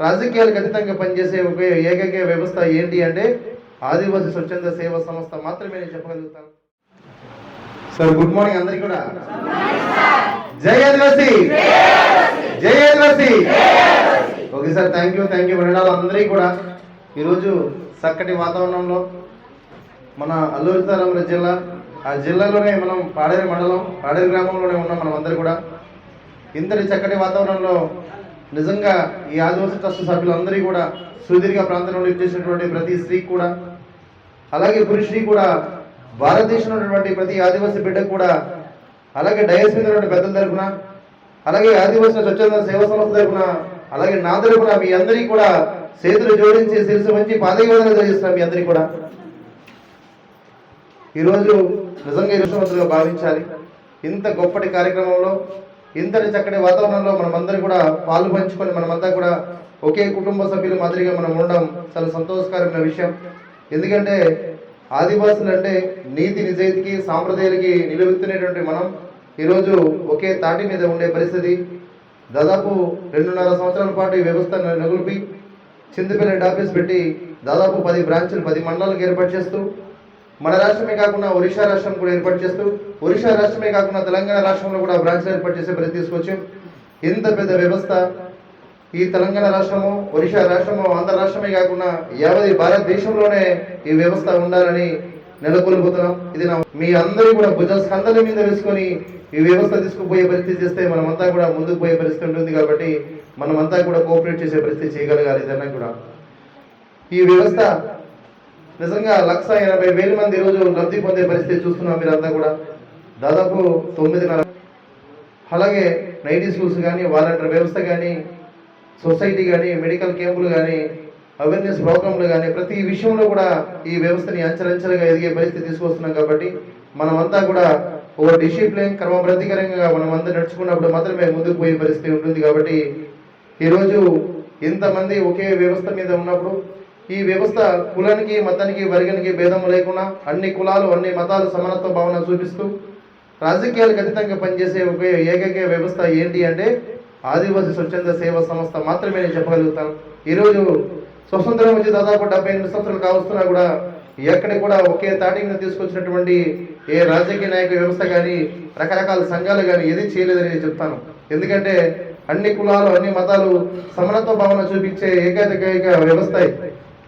రాజకీయాలకు అతీతంగా పనిచేసే ఒక ఏకైక వ్యవస్థ ఏంటి అంటే ఆదివాసీ స్వచ్ఛంద సేవా సంస్థ మాత్రమే నేను చెప్పగలుగుతాను. సార్ గుడ్ మార్నింగ్ అందరికీ కూడా. జై ఆదివాసీ, జై ఆదివాసీ. ఓకే సార్, థ్యాంక్ యూ వినడాలు అందరికీ కూడా. ఈరోజు చక్కటి వాతావరణంలో మన అల్లూరి సీతారామరాజు జిల్లా, ఆ జిల్లాలోనే మనం పాడేరు మండలం, పాడేరు గ్రామంలోనే ఉన్నాం మనం అందరూ కూడా. ఇంతటి చక్కటి వాతావరణంలో నిజంగా ఈ ఆదివాసీ ట్రస్ట్ సభ్యులందరికీ కూడా, సుదీర్ఘ ప్రాంతం నుండి చేసినటువంటి ప్రతి స్త్రీకి కూడా, అలాగే పురుషుడికి కూడా, భారతదేశంలో ఉన్నటువంటి ప్రతి ఆదివాసీ బిడ్డకు కూడా, అలాగే డయస్ మీద ఉన్నటువంటి పెద్దల తరఫున, అలాగే ఆదివాసీ స్వచ్ఛంద సేవా సంస్థ తరఫున, అలాగే నా తరఫున మీ అందరికీ కూడా చేతులు జోడించి శిరసు మంచి పాదయోధన చేస్తున్నాం మీ అందరికీ కూడా. ఈరోజు నిజంగా ఇరుషవంతులుగా భావించాలి. ఇంత గొప్పటి కార్యక్రమంలో, ఇంతటి చక్కటి వాతావరణంలో మనమందరం కూడా పాలు పంచుకొని మనమంతా కూడా ఒకే కుటుంబ సభ్యుల మాదిరిగా మనం ఉండడం చాలా సంతోషకరమైన విషయం. ఎందుకంటే ఆదివాసులు అంటే నీతి నిజాయితీకి సాంప్రదాయాలకి నిలువెత్తునేటువంటి మనం ఈరోజు ఒకే తాటి మీద ఉండే పరిస్థితి. దాదాపు 2.5 సంవత్సరాల పాటు ఈ వ్యవస్థను నెగుల్పి చింతపల్లి హెడ్ ఆఫీస్ పెట్టి దాదాపు 10 బ్రాంచులు 10 మండలాలకు ఏర్పాటు చేస్తూ, మన రాష్ట్రమే కాకుండా ఒరిస్సా రాష్ట్రం కూడా ఏర్పాటు చేస్తూ, ఒరిస్సా రాష్ట్రమే కాకుండా తెలంగాణ రాష్ట్రంలో కూడా బ్రాంచ్లు ఏర్పాటు చేసే పరిస్థితి తీసుకొచ్చాం. ఇంత పెద్ద వ్యవస్థ ఈ తెలంగాణ రాష్ట్రము, ఒరిస్సా రాష్ట్రము, ఆంధ్ర రాష్ట్రమే కాకుండా యావత్ భారతదేశంలోనే ఈ వ్యవస్థ ఉండాలని నెలకొల్పుతున్నాం. ఇది మీ అందరూ కూడా భుజ స్కంధాల మీద వేసుకొని ఈ వ్యవస్థ తీసుకుపోయే పరిస్థితి చేస్తే మనమంతా కూడా ముందుకు పోయే పరిస్థితి ఉంటుంది. కాబట్టి మనమంతా కూడా కోఆపరేట్ చేసే పరిస్థితి చేయగలగాలి. ఇదన్నా కూడా ఈ వ్యవస్థ నిజంగా 1,80,000 మంది ఈరోజు లబ్ధి పొందే పరిస్థితి చూస్తున్నాం. మీరంతా కూడా దాదాపు 9.5. అలాగే నైటీ స్కూల్స్ కానీ, వాలంటీర్ వ్యవస్థ కానీ, సొసైటీ కానీ, మెడికల్ క్యాంపులు కానీ, అవేర్నెస్ ప్రోగ్రాంలు కానీ, ప్రతి విషయంలో కూడా ఈ వ్యవస్థని అంచెలంచెలుగా ఎదిగే పరిస్థితి తీసుకొస్తున్నాం. కాబట్టి మనమంతా కూడా ఒక డిసిప్లిన్ క్రమబద్ధీకరంగా మనమంతా నడుచుకున్నప్పుడు మాత్రమే ముందుకు పోయే పరిస్థితి ఉంటుంది. కాబట్టి ఈరోజు ఇంతమంది ఒకే వ్యవస్థ మీద ఉన్నప్పుడు ఈ వ్యవస్థ కులానికి, మతానికి, వర్గానికి భేదం లేకుండా అన్ని కులాలు, అన్ని మతాలు సమానత్వ భావన చూపిస్తూ రాజకీయాలకు అతీతంగా పనిచేసే ఒక ఏకైక వ్యవస్థ ఏంటి అంటే ఆదివాసీ స్వచ్ఛంద సేవా సంస్థ మాత్రమే నేను చెప్పగలుగుతాను. ఈరోజు స్వతంత్రం వచ్చి దాదాపు 78 సంవత్సరాలు కావస్తున్నా కూడా ఎక్కడికి కూడా ఒకే తాటి మీద తీసుకొచ్చినటువంటి ఏ రాజకీయ నాయక వ్యవస్థ కానీ, రకరకాల సంఘాలు కానీ ఏది చేయలేదని నేను చెప్తాను. ఎందుకంటే అన్ని కులాలు, అన్ని మతాలు సమానత్వ భావన చూపించే ఏకైక వ్యవస్థ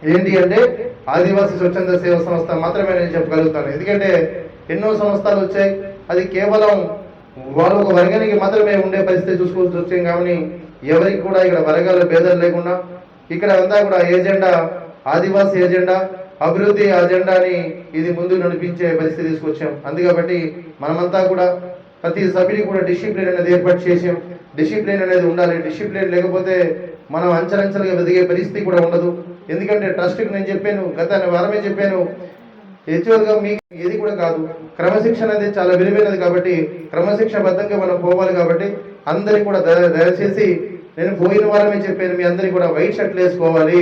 ఏంటి అంటే ఆదివాసీ స్వచ్ఛంద సేవా సంస్థ మాత్రమే నేను చెప్పగలుగుతాను. ఎందుకంటే ఎన్నో సంస్థలు వచ్చాయి, అది కేవలం వాళ్ళు ఒక వర్గానికి మాత్రమే ఉండే పరిస్థితి చూసుకోవాల్సి వచ్చాం. కాబట్టి ఎవరికి కూడా ఇక్కడ వర్గాల భేదాలు లేకుండా ఇక్కడ అంతా కూడా ఏజెండా ఆదివాసీ ఏజెండా, అభివృద్ధి అజెండాని ఇది ముందు నడిపించే పరిస్థితి తీసుకొచ్చాం. అందుకబట్టి మనమంతా కూడా ప్రతి సభ్యుని కూడా డిసిప్లిన్ అనేది ఏర్పాటు చేసాం. డిసిప్లిన్ అనేది ఉండాలి. డిసిప్లిన్ లేకపోతే మనం అంచెలంచెలుగా ఎదిగే పరిస్థితి కూడా ఉండదు. ఎందుకంటే ట్రస్ట్కి నేను చెప్పాను, గత వారమే చెప్పాను, యాక్చువల్గా మీకు ఏది కూడా కాదు, క్రమశిక్షణ అనేది చాలా విలువైనది. కాబట్టి క్రమశిక్షణబద్ధంగా మనం పోవాలి. కాబట్టి అందరికీ కూడా దయచేసి నేను పోయిన వారమే చెప్పాను, మీ అందరికీ కూడా వైట్ షర్ట్లు వేసుకోవాలి.